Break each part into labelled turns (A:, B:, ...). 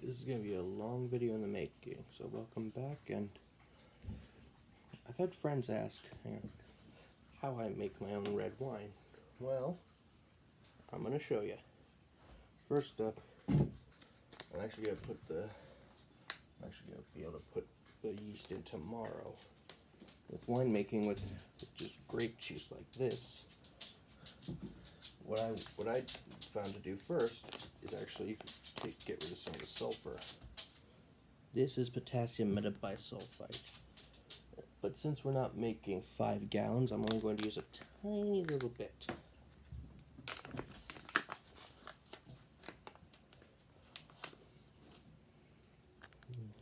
A: This is going to be a long video in the making, so welcome back. And I've had friends ask how I make my own red wine. Well, I'm going to show you. First up, I'm actually going to be able to put the yeast in tomorrow. With winemaking with just grape juice like this, what I found to do first is actually get rid of some of the sulfur. This is potassium metabisulfite. But since we're not making 5 gallons, I'm only going to use a tiny little bit.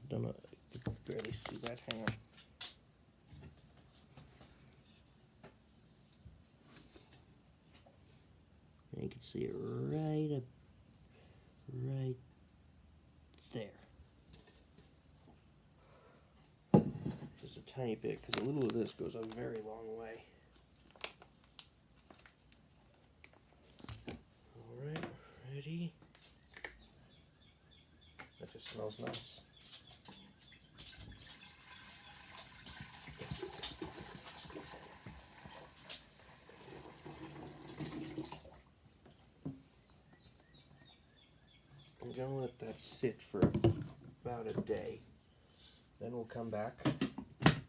A: Don't know, you can barely see that. Hang on. And you can see it right there. Just a tiny bit, because a little of this goes a very long way. Alright, ready? That just smells nice. I'm going to let that sit for about a day. Then we'll come back and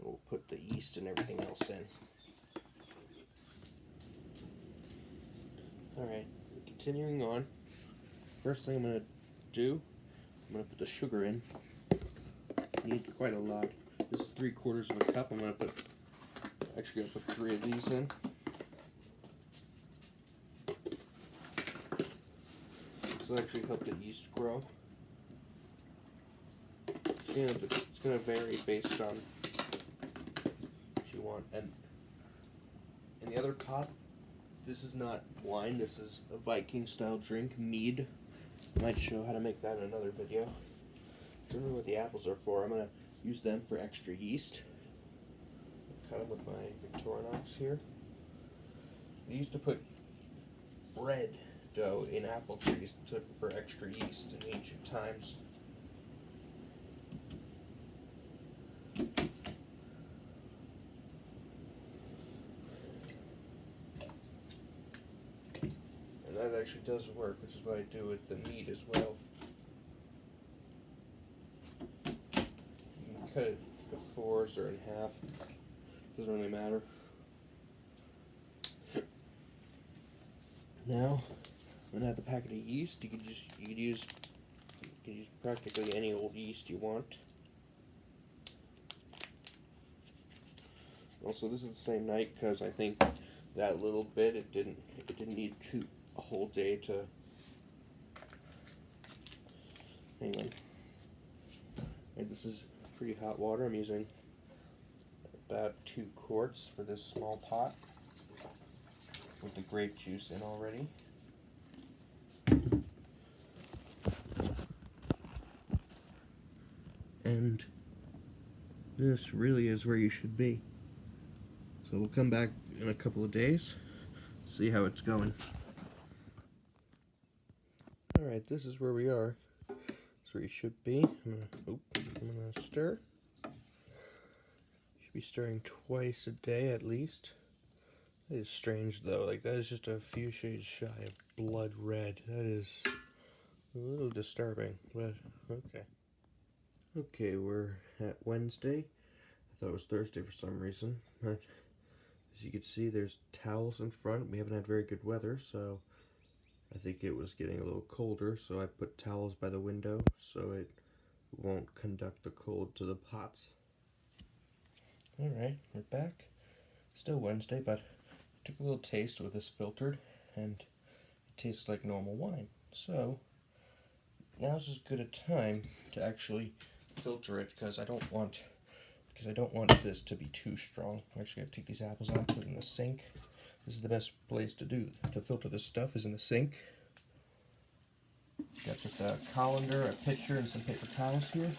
A: we'll put the yeast and everything else in. Alright, continuing on. First thing I'm going to do, I'm going to put the sugar in. You need quite a lot. This is 3/4 of a cup. I'm going to put 3 of these in. This will actually help the yeast grow. It's going to vary based on what you want. And in the other pot, this is not wine, this is a Viking style drink, mead. I might show how to make that in another video. I don't know what the apples are for. I'm going to use them for extra yeast. Cut them with my Victorinox here. I used to put bread dough in apple trees for extra yeast in ancient times. And that actually does work, which is what I do with the meat as well. You can cut it to 4s or in half. Doesn't really matter. Now, I'm gonna have the packet of yeast. You could use practically any old yeast you want. Also, this is the same night because I think that little bit it didn't need a whole day to. Hang on. And this is pretty hot water. I'm using about 2 quarts for this small pot with the grape juice in already. And this really is where you should be. So we'll come back in a couple of days, see how it's going. Alright, this is where we are. That's where you should be. I'm gonna stir. Should be stirring twice a day at least. That is strange though, like that is just a few shades shy of blood red. That is a little disturbing, but okay. Okay, we're at Wednesday. I thought it was Thursday for some reason, but as you can see, there's towels in front. We haven't had very good weather, so I think it was getting a little colder, so I put towels by the window so it won't conduct the cold to the pots. Alright, we're back. Still Wednesday, but I took a little taste with this filtered, and it tastes like normal wine. So, now's as good a time to actually filter it, because I don't want this to be too strong. I'm actually going to take these apples out and put it in the sink. This is the best place to filter this stuff, is in the sink. Got just a colander, a pitcher, and some paper towels here.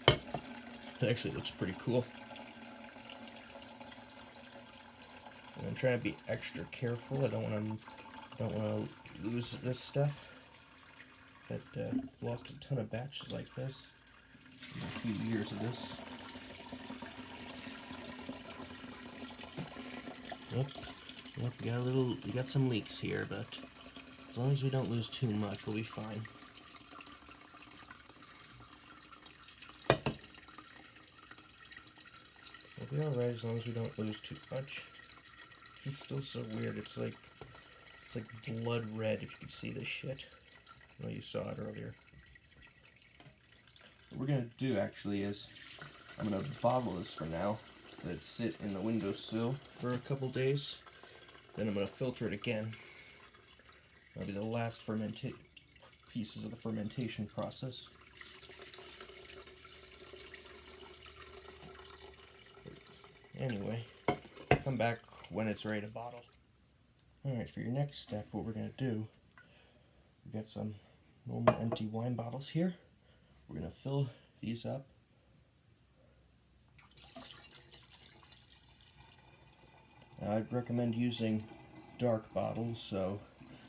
A: It actually looks pretty cool. And I'm trying to be extra careful. I don't want to lose this stuff. that lost a ton of batches like this in a few years of this. Yep, we got some leaks here, but as long as we don't lose too much, we'll be fine. We'll be alright as long as we don't lose too much. This is still so weird. It's like blood red if you could see this shit. I know you saw it earlier. What we're gonna do actually is I'm gonna bottle this for now. Let it sit in the windowsill for a couple days. Then I'm gonna filter it again. That'll be the last pieces of the fermentation process. Anyway, come back when it's ready to bottle. Alright, for your next step, what we're going to do, we've got some normal empty wine bottles here. We're going to fill these up. Now, I'd recommend using dark bottles, so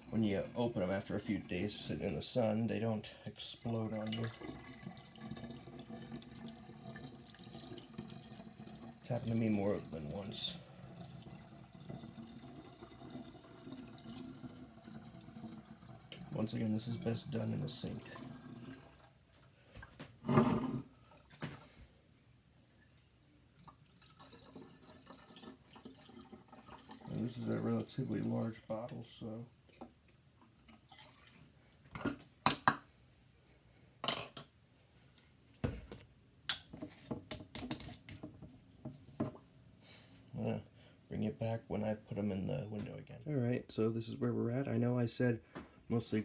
A: when you open them after a few days sitting in the sun, they don't explode on you. It's happened to me more than once. Once again, this is best done in the sink. And this is a relatively large bottle, so I'm gonna bring it back when I put them in the window again. Alright, so this is where we're at. I know I said mostly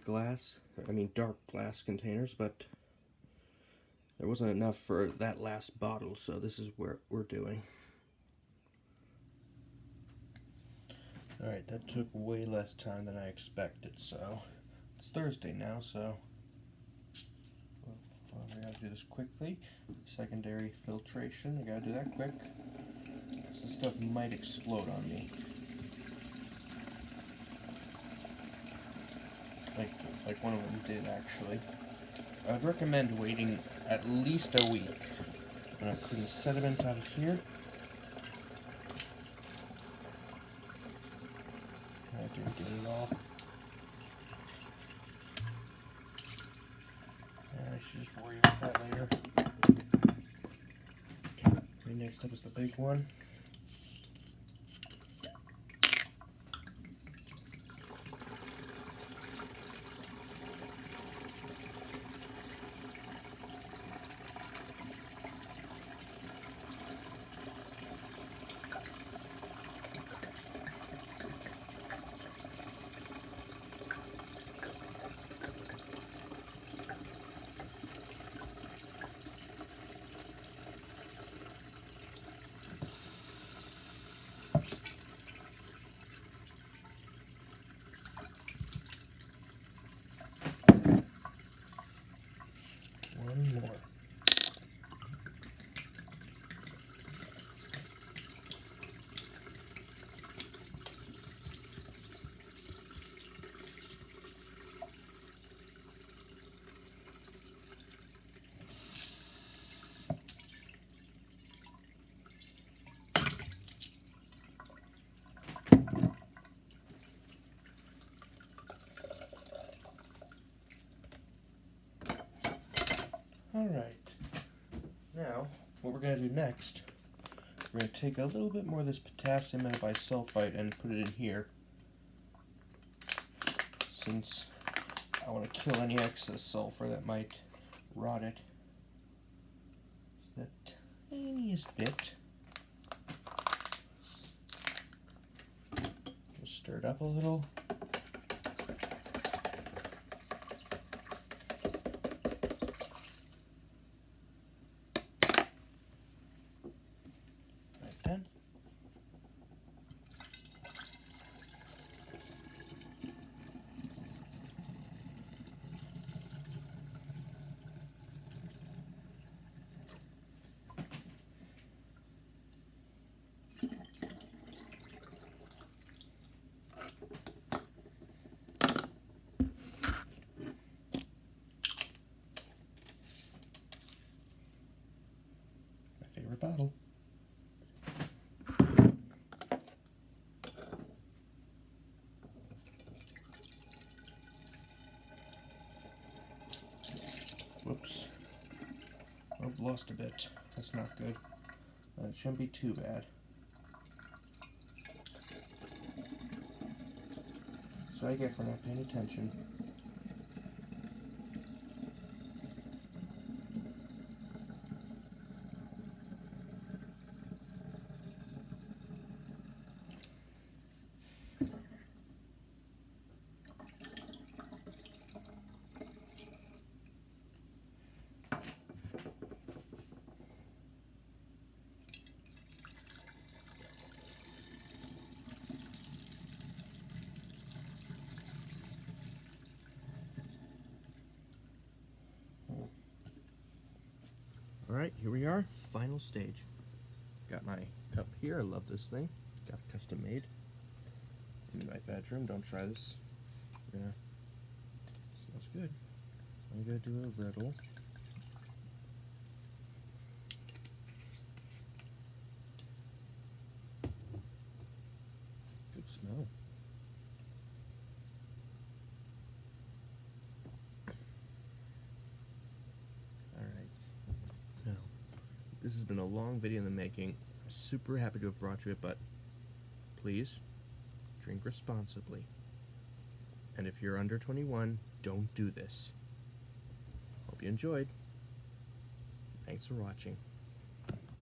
A: dark glass containers, but there wasn't enough for that last bottle, so this is what we're doing. Alright, that took way less time than I expected, so it's Thursday now, so we gotta do this quickly. Secondary filtration, I gotta do that quick. This stuff might explode on me. Like one of them did, actually. I would recommend waiting at least a week. I'm gonna clean the sediment out of here. I didn't get it all. I should just worry about that later. Okay, next up is the big one. One more. Alright, now what we're going to do next, we're going to take a little bit more of this potassium bisulfite and put it in here, since I want to kill any excess sulfur that might rot it. Just the tiniest bit. Just stir it up a little. Whoops. I've lost a bit. That's not good. It shouldn't be too bad. That's what I get for not paying attention. Alright, here we are, final stage. Got my cup here, I love this thing. Got it custom made. In my bedroom, don't try this. Yeah, smells good. I'm gonna do a little. Good smell. This has been a long video in the making. I'm super happy to have brought you it, but please drink responsibly. And if you're under 21, don't do this. Hope you enjoyed. Thanks for watching.